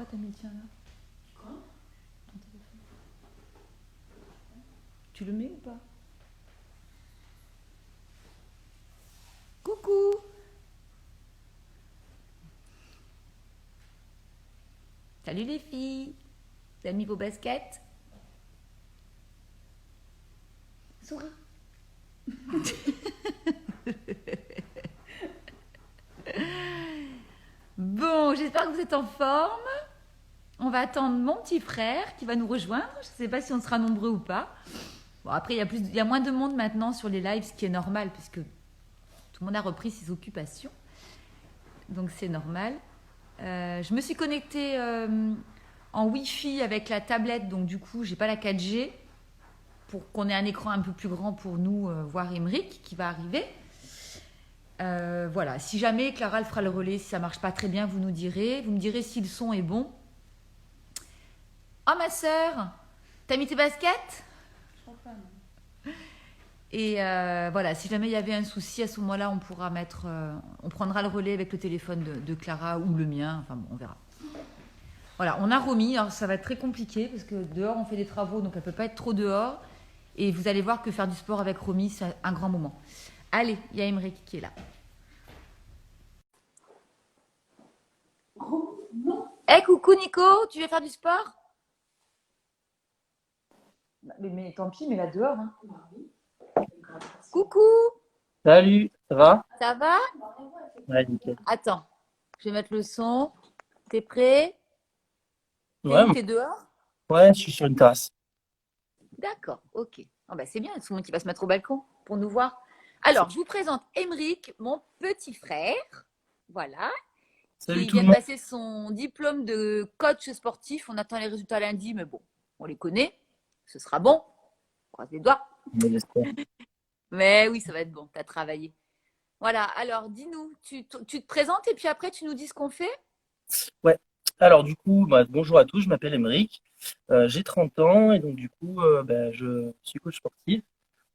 t'as mis le tien là? Quoi? Ton téléphone. Tu le mets ou pas? Coucou! Salut les filles! Vous avez mis vos baskets? Souris! Bon, j'espère que vous êtes en forme. On va attendre mon petit frère qui va nous rejoindre. Je ne sais pas si on sera nombreux ou pas. Bon, après, il y a moins de monde maintenant sur les lives, ce qui est normal, puisque tout le monde a repris ses occupations. Donc, c'est normal. Je me suis connectée en Wi-Fi avec la tablette, donc du coup, j'ai pas la 4G pour qu'on ait un écran un peu plus grand pour nous voir Emeric qui va arriver. Voilà, si jamais Clara elle fera le relais, si ça marche pas très bien, vous nous direz. Vous me direz si le son est bon. Oh ma soeur, t'as mis tes baskets? Je crois pas, non. Et voilà, si jamais il y avait un souci, à ce moment-là, on prendra le relais avec le téléphone de Clara ou le mien. Enfin bon, on verra. Voilà, on a Romy. Alors ça va être très compliqué parce que dehors on fait des travaux, donc elle peut pas être trop dehors. Et vous allez voir que faire du sport avec Romy, c'est un grand moment. Allez, il y a Emeric qui est là. Oh, non. Hey, coucou Nico, tu veux faire du sport? Mais tant pis, mais là dehors. Hein. Bah oui. Coucou, Salut, ça va? ça va? Ouais, nickel. Attends, je vais mettre le son. T'es prêt? T'es Ouais, où? T'es dehors? ouais, je suis sur une terrasse. D'accord, ok. Oh bah c'est bien, tout le monde qui va se mettre au balcon pour nous voir. Alors, je vous présente Emeric, mon petit frère, voilà, Salut qui tout vient le de monde. passer son diplôme de coach sportif. On attend les résultats lundi, mais bon, on les connaît. Ce sera bon. On croise les doigts. Ouais, j'espère. Mais oui, ça va être bon, tu as travaillé. Voilà, alors dis-nous, tu te présentes et puis après tu nous dis ce qu'on fait? Ouais. Alors du coup, bah, bonjour à tous, je m'appelle Emeric, j'ai 30 ans et donc du coup, bah, je suis coach sportif.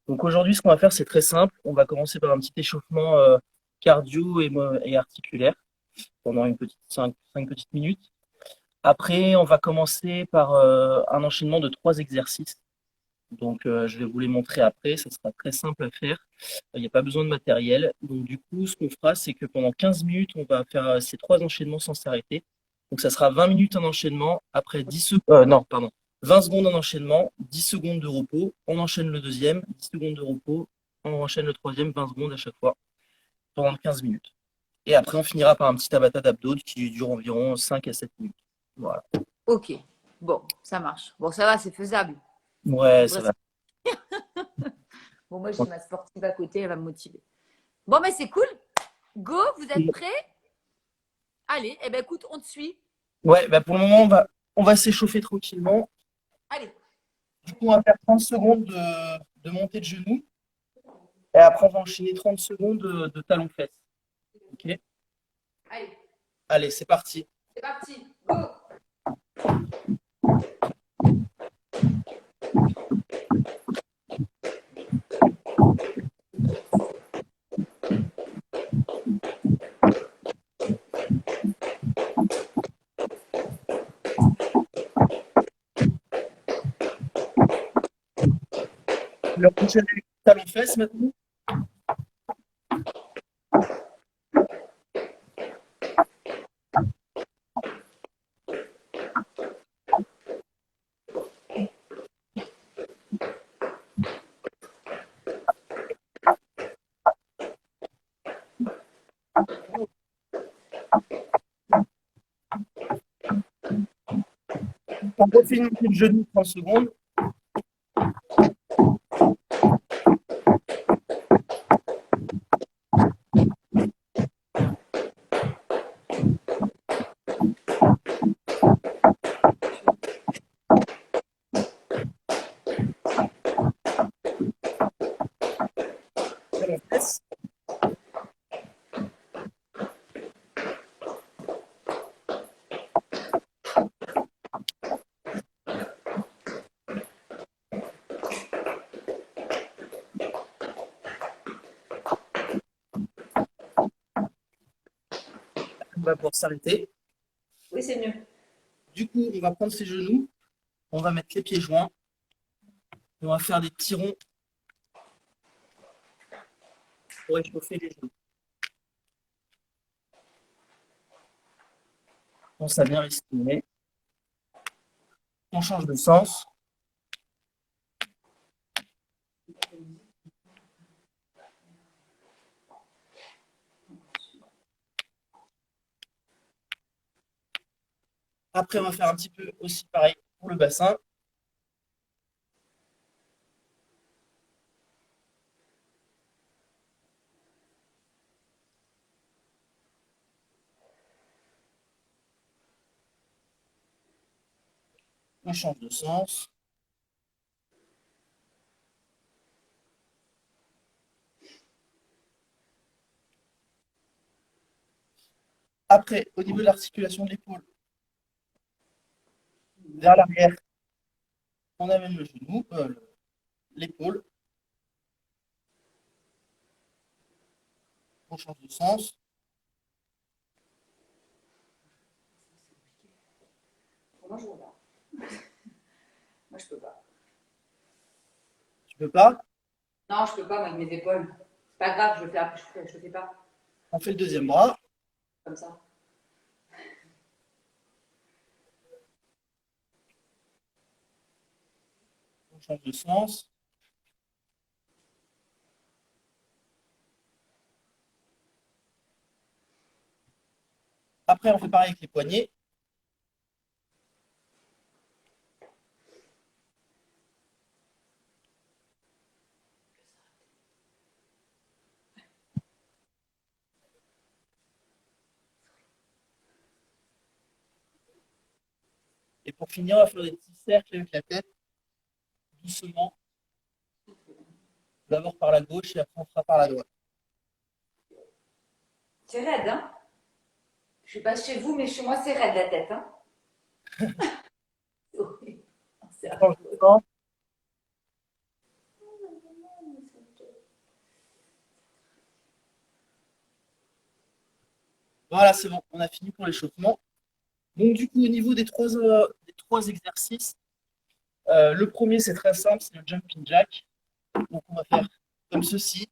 Donc aujourd'hui, ce qu'on va faire, c'est très simple. On va commencer par un petit échauffement cardio et articulaire pendant une petite 5 petites minutes. Après, on va commencer par un enchaînement de 3 exercices. Donc, je vais vous les montrer après. Ça sera très simple à faire. Il n'y a pas besoin de matériel. Donc, du coup, ce qu'on fera, c'est que pendant 15 minutes, on va faire ces 3 enchaînements sans s'arrêter. Donc, ça sera 20 minutes un enchaînement. Après 10 secondes, non, pardon, 20 secondes un enchaînement, 10 secondes de repos. On enchaîne le deuxième, 10 secondes de repos. On enchaîne le troisième, 20 secondes à chaque fois pendant 15 minutes. Et après, on finira par un petit tabata d'abdos qui dure environ 5 à 7 minutes. Voilà. Ok, bon, ça marche. Bon, ça va, c'est faisable. Ouais, Faudrait ça se- va. Bon, moi j'ai ma sportive à côté, elle va me motiver. Bon, mais c'est cool. Go, vous êtes prêts? Allez, eh ben écoute, on te suit. Ouais, bah pour le moment, on va s'échauffer tranquillement. Allez, Du coup, on va faire 30 secondes de montée de genoux. Et après, on va enchaîner 30 secondes de talons-fesses. Ok. allez, Allez, c'est parti. c'est parti. Go. Le prochain talons-fesses maintenant. On refait une montée de genoux 30 secondes. Talons-fesses. On va pouvoir s'arrêter. Oui, c'est mieux. Du coup, on va prendre ses genoux, on va mettre les pieds joints, et on va faire des petits ronds pour échauffer les genoux. On s'est bien respirer. On change de sens. Après, on va faire un petit peu aussi pareil pour le bassin. On change de sens. Après, au niveau de l'articulation de l'épaule, vers l'arrière, on amène le genou, l'épaule. On change de sens. Moi, je vois pas. Moi, je peux pas. Tu peux pas? Non, je peux pas, moi, avec mes épaules. C'est pas grave, je le fais pas. On fait le deuxième bras. Comme ça. On change de sens. Après, on fait pareil avec les poignets. Et pour finir, on va faire des petits cercles avec la tête, doucement. D'abord par la gauche et après on fera par la droite. C'est raide, hein? Je sais pas chez vous, mais chez moi, c'est raide la tête, hein? Oui. C'est Change de sens. Voilà, c'est bon, on a fini pour l'échauffement. Donc du coup, au niveau des trois exercices, le premier c'est très simple, c'est le jumping jack. Donc on va faire comme ceci.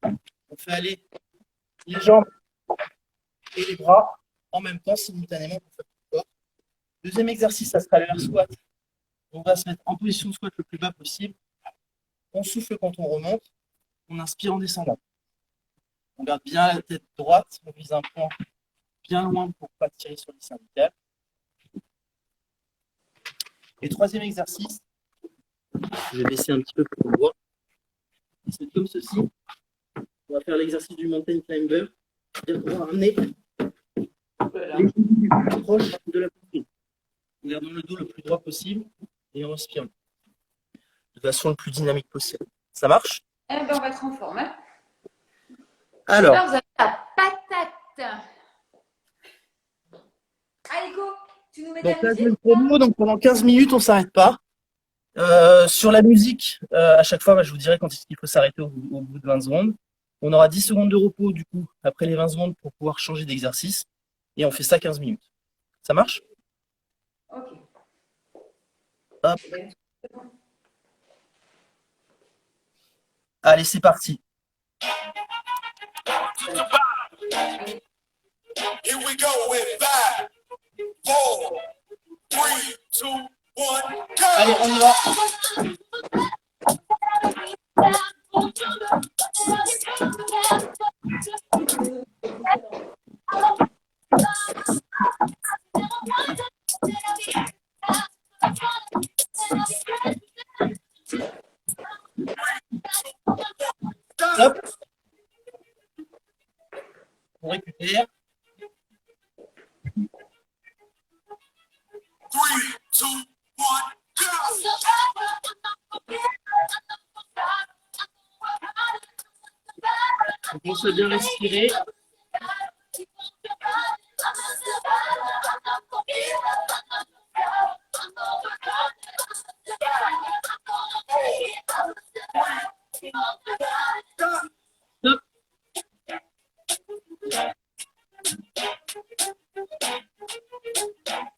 On fait aller les jambes et les bras en même temps, simultanément pour faire tout le corps. Deuxième exercice, ça sera le air squat. On va se mettre en position de squat le plus bas possible. On souffle quand on remonte. On inspire en descendant. On garde bien la tête droite. On vise un point bien loin pour ne pas tirer sur les cervicales. Et troisième exercice, je vais baisser un petit peu pour qu'on voit. C'est comme ceci. On va faire l'exercice du mountain climber. C'est-à-dire qu'on va ramener les genoux plus proches de la poitrine. En gardant le dos le plus droit possible et en respirant de façon le plus dynamique possible. Ça marche? Eh ben, on va être en forme, hein? Alors, Là, vous avez la patate. Allez, go, tu nous mets donc ta là, je mets le musique? chrono, donc pendant 15 minutes, on ne s'arrête pas. Sur la musique, à chaque fois, je vous dirai quand est-ce qu'il faut s'arrêter au bout de 20 secondes. On aura 10 secondes de repos, du coup, après les 20 secondes pour pouvoir changer d'exercice. Et on fait ça 15 minutes. Ça marche? Ok. Hop. Allez, c'est parti. Here we go with 5, 4, 3, 2, 1, go! Allez, on y va. Hop. On récupère. 3, 2, 1, go! Donc, on se bien respirer. Hop.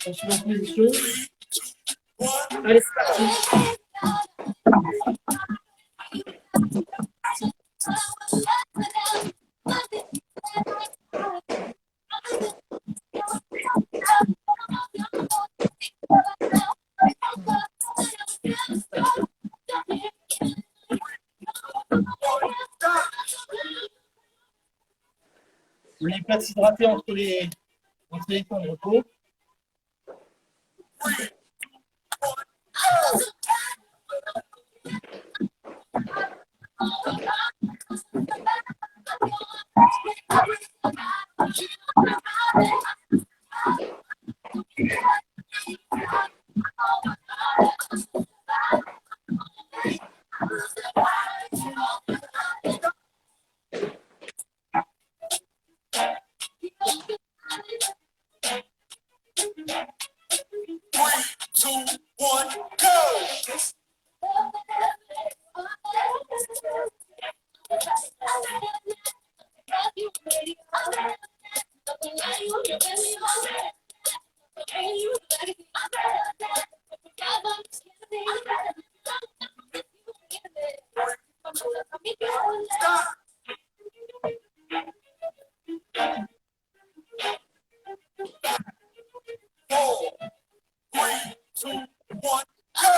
On se met en position. Allez. Vous voulez pas s'hydrater entre les temps de repos. Three, two, one, go! Four, three, two, one, go!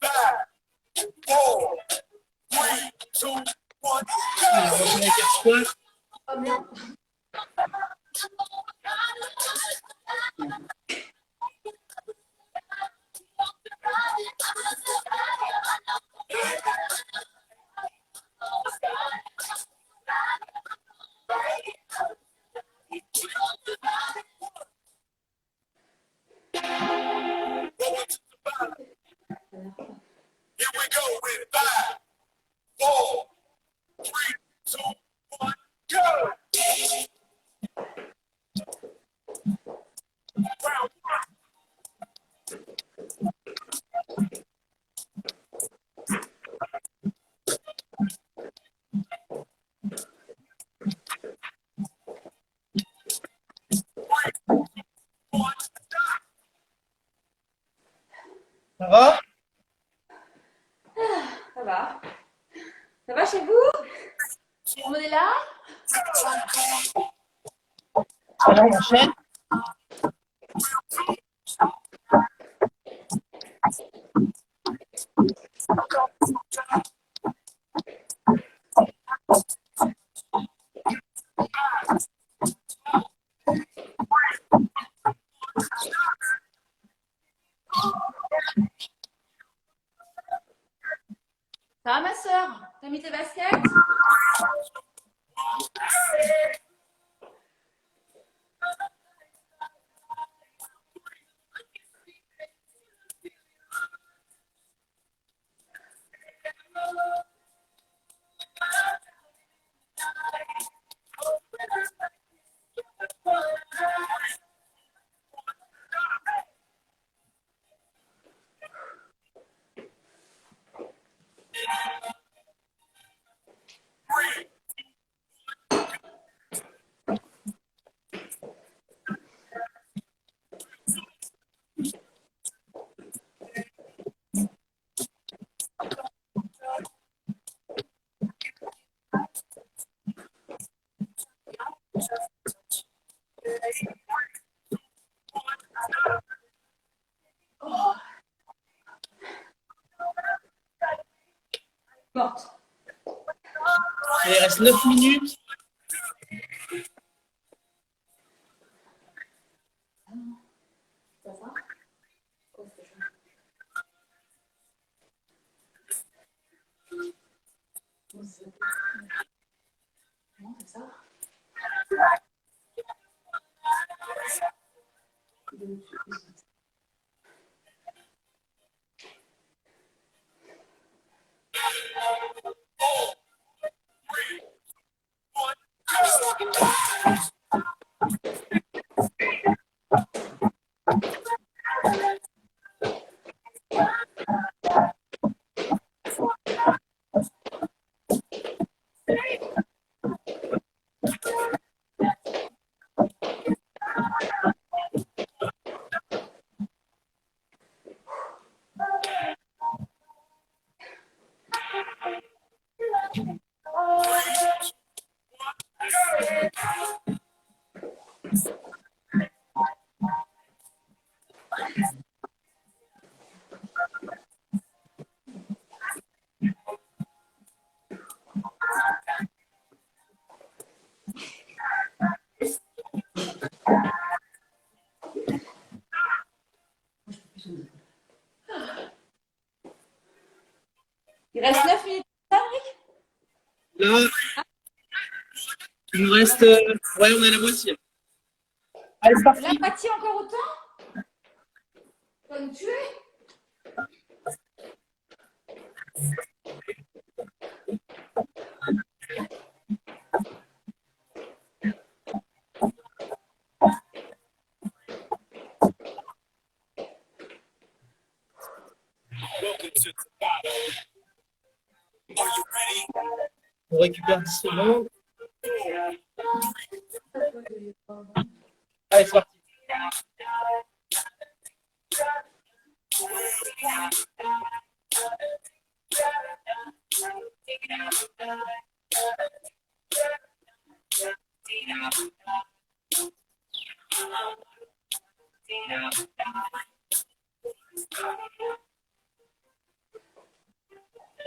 Five, four, three, two, one, Alors, go! on va faire les 4 squats. Oh merde. Going to the bottom. Here we go with five, four, three, two, one, go! Round one. One, stop. Ça va? Ça va? Ça va chez vous? On est là? Alors, on enchaîne. Ça va ma soeur? T'as mis tes baskets? Il reste 9 minutes. Ça va? Oh, c'est chaud. Non, c'est ça. Il reste 9 minutes. Là, il nous reste. Ouais, on est à la moitié. Allez, c'est La parti. moitié encore autant? Tu vas nous tuer? Welcome to the battle. Are you ready? On récupère 10 secondes. Allez, c'est parti.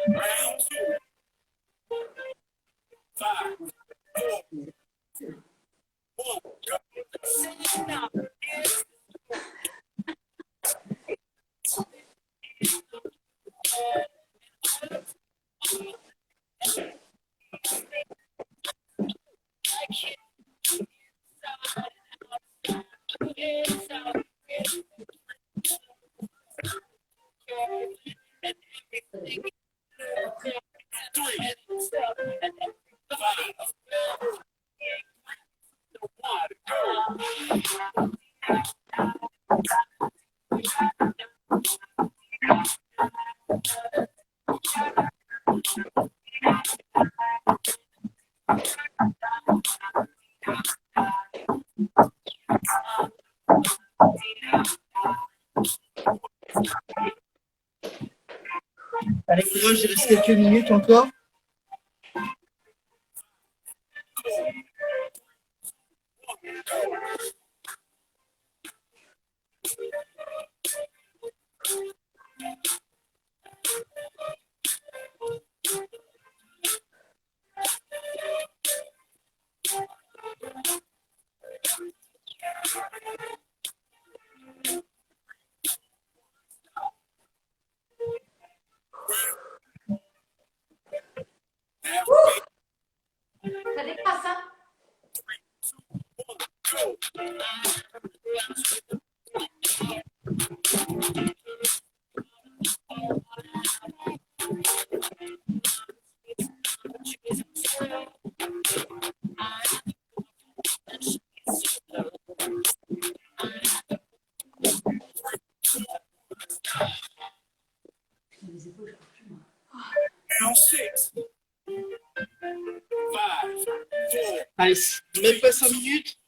Round two. 5, 4, 3, 1, go. Allez, courage, il reste quelques minutes encore. Ça dépasse, hein? Round 6. 5, 4, Allez, même pas 5 minutes.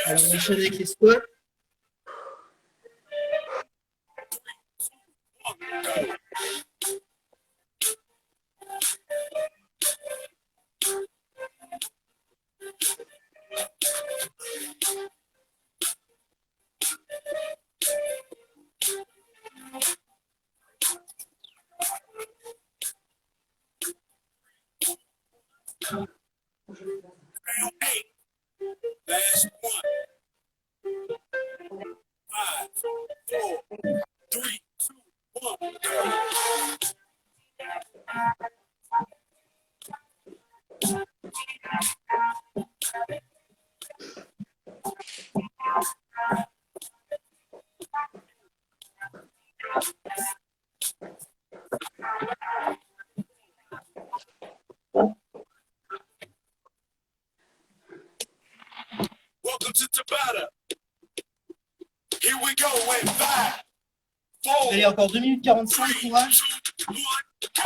Alors, on enchaîne avec les squats. 3, 2, 1. Welcome to Tabata. Here we go in 5, 4, Allez, encore 2 minutes 45, courage. 2, 1, go!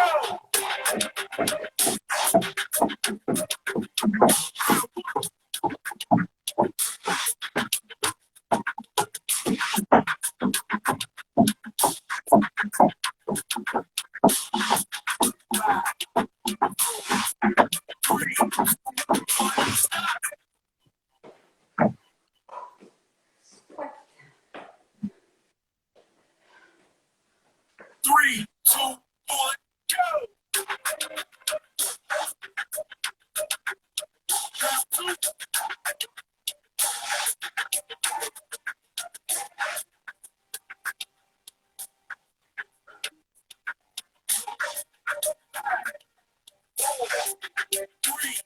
Three, two, one, go! Three,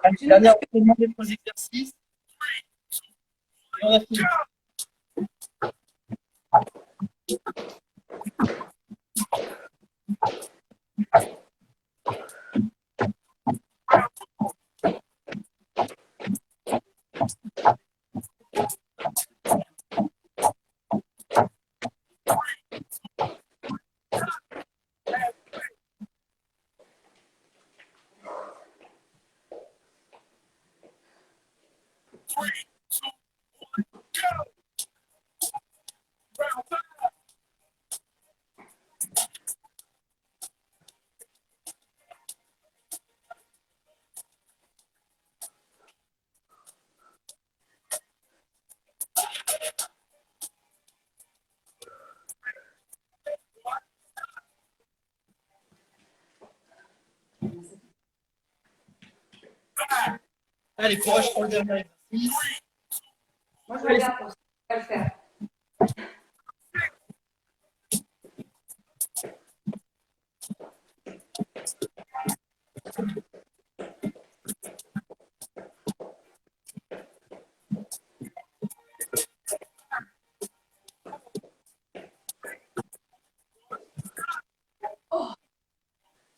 Allez, dernier entraînement des 3 exercices. Et on a fini. three, two, one, go! Round 5. Allez, courage pour le dernier exercice. Moi, je regarde pour ça. On va le faire.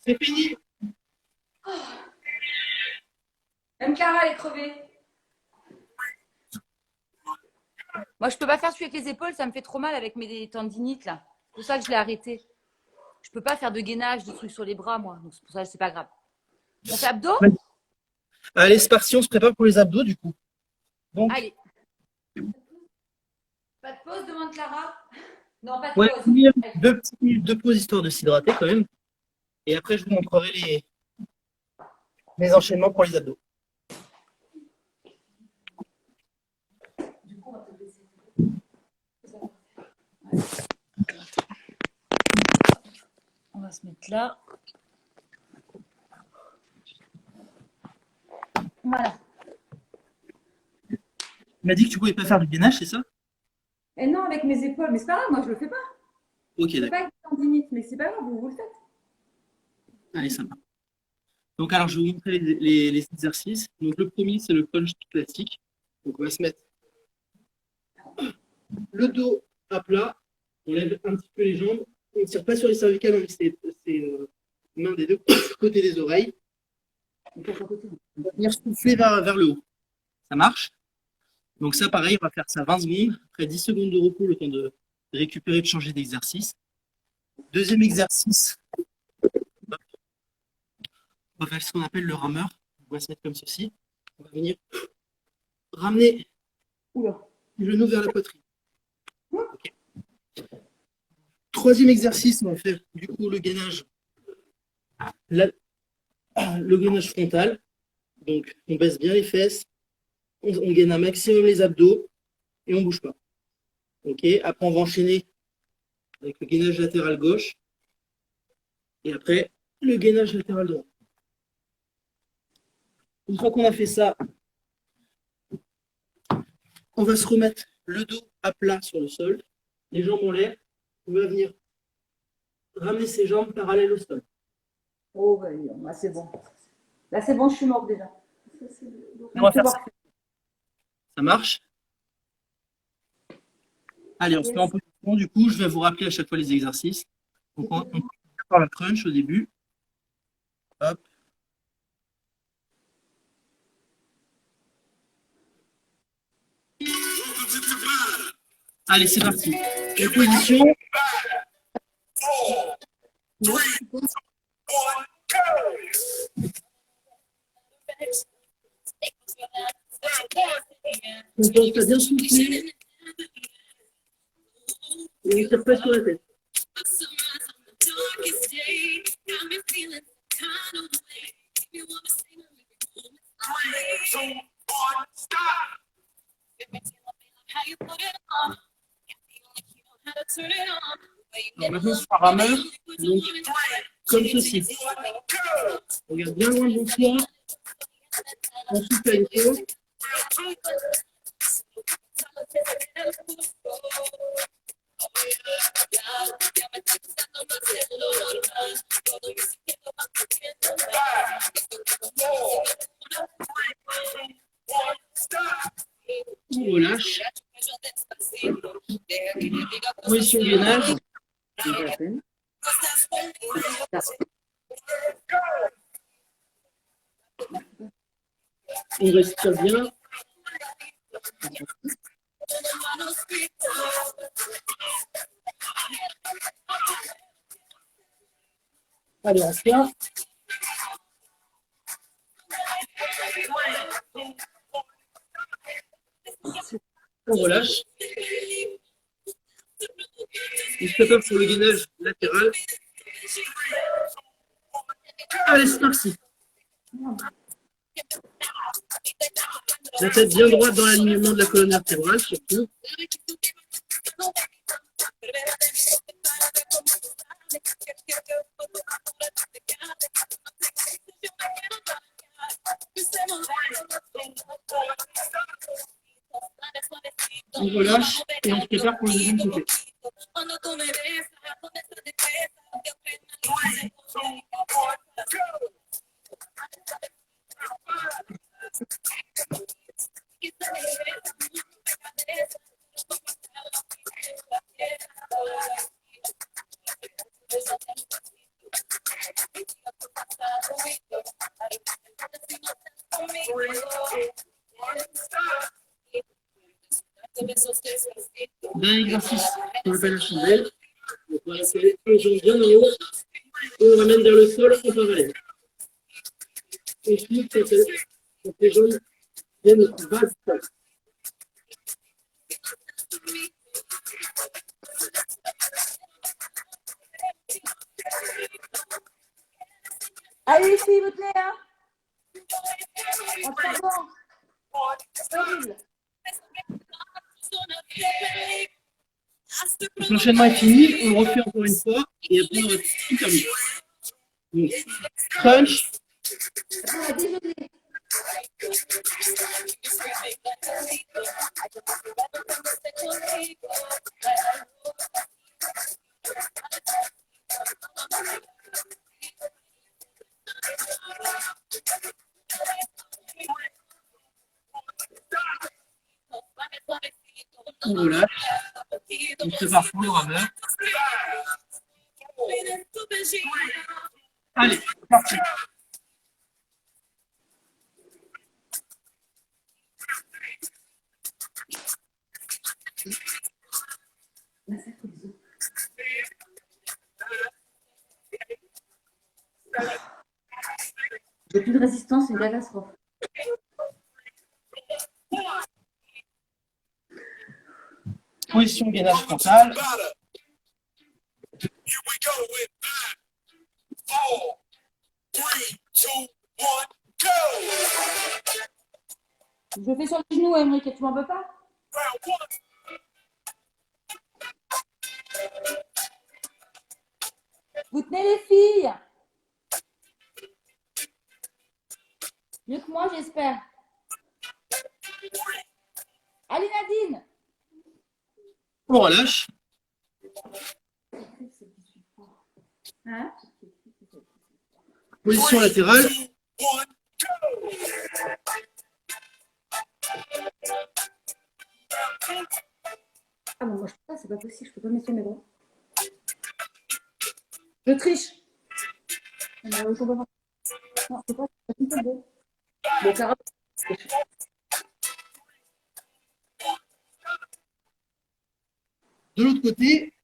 C'est fini. Même Clara, elle est crevée. Moi, je peux pas faire celui avec les épaules, ça me fait trop mal avec mes tendinites là. C'est pour ça que je l'ai arrêté. Je peux pas faire de gainage, de trucs sur les bras, moi. Donc c'est pour ça que c'est pas grave. On fait abdos? Allez, c'est parti, on se prépare pour les abdos du coup. Donc, Allez. Pas de pause, demande Clara. Non, pas de ouais, pause. 2 petites minutes de pause histoire de s'hydrater quand même. Et après, je vous montrerai les enchaînements pour les abdos. On va se mettre là. Voilà. Tu m'as dit que tu pouvais pas faire du gainage, c'est ça? Et non, avec mes épaules. Mais c'est pas grave, moi, je le fais pas. Ok, Je fais d'accord. pas avec les tendinites, mais c'est pas grave, vous le faites. Allez, ça va. Donc, alors, je vais vous montrer les exercices. Donc, le premier, c'est le punch classique. Donc, on va se mettre le dos à plat. On lève un petit peu les jambes. On ne tire pas sur les cervicales, on met ses mains des deux côtés des oreilles. On va venir souffler vers le haut. Ça marche? Donc, ça, pareil, on va faire ça 20 secondes. Après 10 secondes de repos, le temps de récupérer, de changer d'exercice. Deuxième exercice. On va faire ce qu'on appelle le rameur. On va se mettre comme ceci. On va venir ramener Oula. le genou vers la poitrine. Ok. Troisième exercice, on va faire du coup le gainage. Le gainage frontal. Donc, on baisse bien les fesses, on gaine un maximum les abdos et on ne bouge pas. Ok. Après, on va enchaîner avec le gainage latéral gauche et après le gainage latéral droit. Une fois qu'on a fait ça, on va se remettre le dos à plat sur le sol, les jambes en l'air. On va venir ramener ses jambes parallèles au sol. Oh, bah, là, c'est bon. Là, c'est bon, je suis morte déjà. On va faire ça. Ça marche? Allez, on se met en position. Du coup, je vais vous rappeler à chaque fois les exercices. Donc, on commence par la crunch au début. Hop. Allez, c'est parti. En position. 4, 3, 2, 1, go! On pense à bien souffler. Et on tire pas sur la tête. 3, 2, 1, stop! Alors maintenant, ce sera rameur. Donc, comme ceci. 1, go! Regarde bien loin devant toi. On souffle à l'épaule. On relâche. Position gainage. On respire bien. Allez, on tient. On relâche. On se prépare pour le gainage latéral. Allez, c'est parti. La tête bien droite dans l'alignement de la colonne vertébrale, surtout. On relâche et on se prépare pour le deuxième côté. Dernier exercice qu'on appelle la chandelle. Donc, on va laisser les jambes bien en haut. Et on ramène vers le sol en parallèle. Ensuite, quand les jambes viennent bas du sol. Allez, les filles, votre nez, hein. On sera bon. Horrible. L'enchaînement est fini, on le refait encore une fois et après on va tout terminer. Donc, crunch, Ah, désolé. on relâche, on se prépare pour le rameur. Allez, c'est parti. J'ai plus de résistance, c'est une catastrophe. Position gainage frontal. Better. Here we go with 5, 4, 3, 2, 1, go. Je fais sur les genoux, Émeric, tu m'en veux pas? Round 1. Vous tenez les filles? Mieux que moi, j'espère. Allez, Nadine. On relâche. Hein? Position latérale. 2, 1, go. Ah bon, moi je peux pas, c'est pas possible, je peux pas mettre sur mes bras. Je triche. Je peux pas. Non, c'est pas bon. Bon, Clara. De l'autre côté.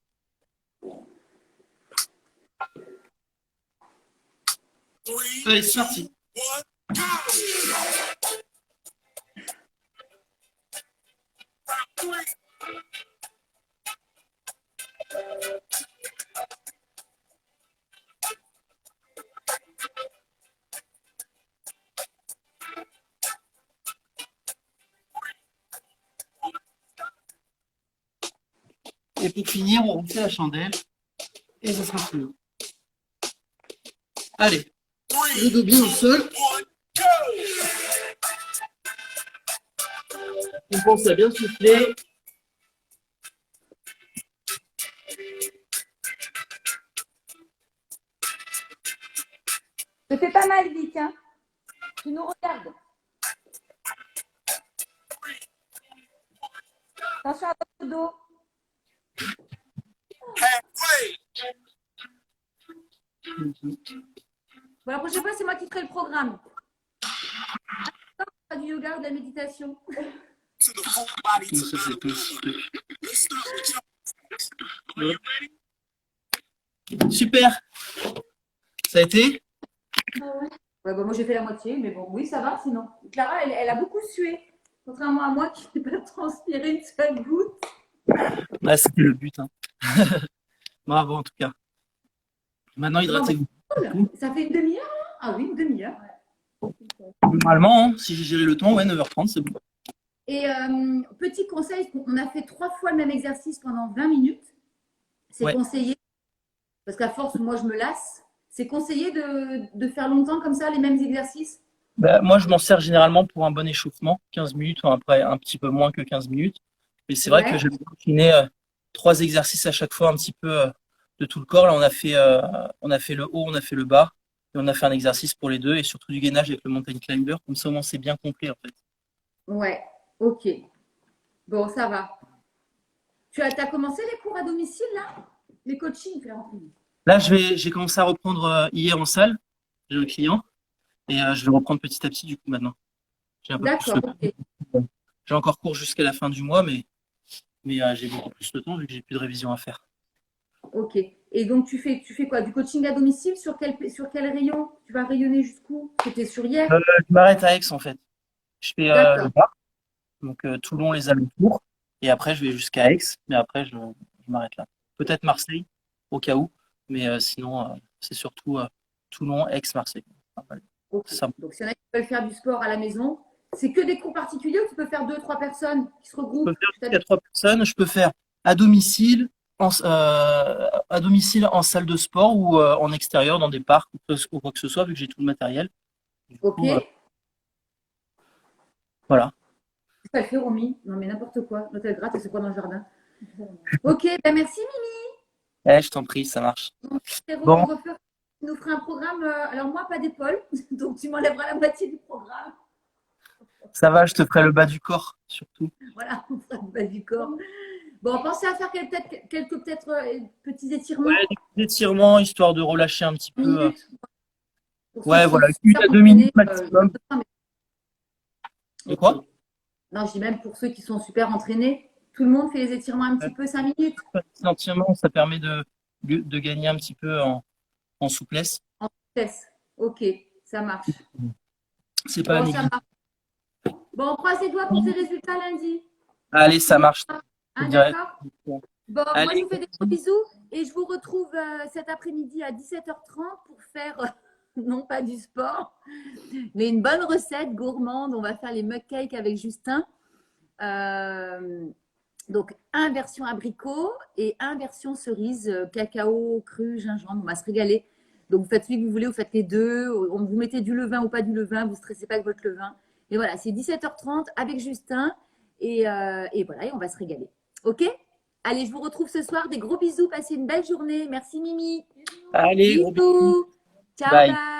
Allez, c'est parti. 1, go. Round 3. Et pour finir, on refait la chandelle. Et ça sera fini. Allez, 3, le dos bien au sol. 1, go. On pense à bien souffler. Je fais pas mal, Vic, hein. Tu nous regardes. Attention à votre dos. Halfway. Bon, la prochaine fois, c'est moi qui ferai le programme. Pas du yoga ou de la méditation. To the full body Comme ça, c'est plus ce truc. Let's start with your- Are you ready? Super. Ça a été? Ouais, bah, moi j'ai fait la moitié, mais bon, oui, ça va sinon. Clara, elle a beaucoup sué. Contrairement à moi qui n'ai pas transpiré une seule goutte. Ouais, c'était le but. Hein. Bravo en tout cas. Maintenant, hydratez-vous. Ça fait une demi-heure là? Ah oui, une demi-heure. Normalement, hein, si j'ai géré le temps, ouais, 9h30, c'est bon. Et petit conseil, on a fait 3 fois le même exercice pendant 20 minutes. C'est Ouais. conseillé, parce qu'à force, moi je me lasse. C'est conseillé de faire longtemps comme ça les mêmes exercices. Bah, moi, je m'en sers généralement pour un bon échauffement, 15 minutes, ou après un petit peu moins que 15 minutes. Mais c'est vrai Ouais. que j'aime bien enchaîner 3 exercices à chaque fois, un petit peu de tout le corps. Là, on a fait le haut, on a fait le bas, et on a fait un exercice pour les deux, et surtout du gainage avec le mountain climber. Comme ça, au moins, c'est bien complet en fait. Ouais, ok. Bon, ça va. Tu as commencé les cours à domicile là? Les coachings, fais rentrer. Là, j'ai commencé à reprendre hier en salle. J'ai un client, et je vais reprendre petit à petit du coup maintenant. J'ai un peu plus D'accord, le temps. ok. J'ai encore cours jusqu'à la fin du mois, mais j'ai beaucoup plus de temps vu que j'ai plus de révision à faire. Ok. Et donc, tu fais quoi? Du coaching à domicile sur quel rayon? Tu vas rayonner jusqu'où? C'était sur hier? Je m'arrête à Aix en fait. Je fais D'accord. le bar, donc Toulon les alentours, et après je vais jusqu'à Aix, mais après je m'arrête là. Peut-être Marseille au cas où, mais sinon c'est surtout Toulon, Aix, Marseille. Ok. Ça. Donc, s'il y en a qui veulent faire du sport à la maison, c'est que des cours particuliers ou tu peux faire 2-3 personnes qui se Je regroupent? peux faire jusqu'à 3 personnes. Je peux faire à domicile, à domicile en salle de sport ou en extérieur dans des parcs ou quoi que ce soit, vu que j'ai tout le matériel. Du Ok. coup, voilà. C'est pas le fait, Romy. Non, mais n'importe quoi. L'hôtel gratte, c'est quoi dans le jardin? Ok, ben merci, Eh, je t'en prie, ça marche. Frérot. Bon. Tu nous feras un programme. Alors, moi, pas d'épaule. Donc, tu m'enlèveras la moitié du programme. Ça va, je te ferai le bas du corps, surtout. Voilà, on fera le bas du corps. Bon, pensez à faire quelques petits étirements. Ouais, des petits étirements, histoire de relâcher un petit peu. Minutes. Pour ceux Ouais, qui voilà, sont 1 à super 2 minutes entraînés, maximum. De quoi? Non, je dis même pour ceux qui sont super entraînés, tout le monde fait les étirements un petit peu 5 minutes. Entièrement, ça permet de gagner un petit peu en souplesse. En vitesse. Ok, ça marche. C'est pas Bon, négligeable. ça marche. Bon, on croise les doigts pour tes résultats lundi. Allez, ça marche. Ah, Direct. d'accord. Bon, moi, Allez, je vous fais des gros bisous et je vous retrouve cet après-midi à 17h30 pour faire, non pas du sport, mais une bonne recette gourmande. On va faire les mug cakes avec Justin. Donc, un version abricot et un version cerise, cacao, cru, gingembre. On va se régaler. Donc, vous faites celui que vous voulez, vous faites les deux. Vous mettez du levain ou pas du levain, vous ne stressez pas avec votre levain. Et voilà, c'est 17h30 avec Justin. Et voilà, et on va se régaler. OK? Allez, je vous retrouve ce soir. Des gros bisous. Passez une belle journée. Merci, Mimi. Allez, gros bisous. Bisous. Ciao, Bye. bye.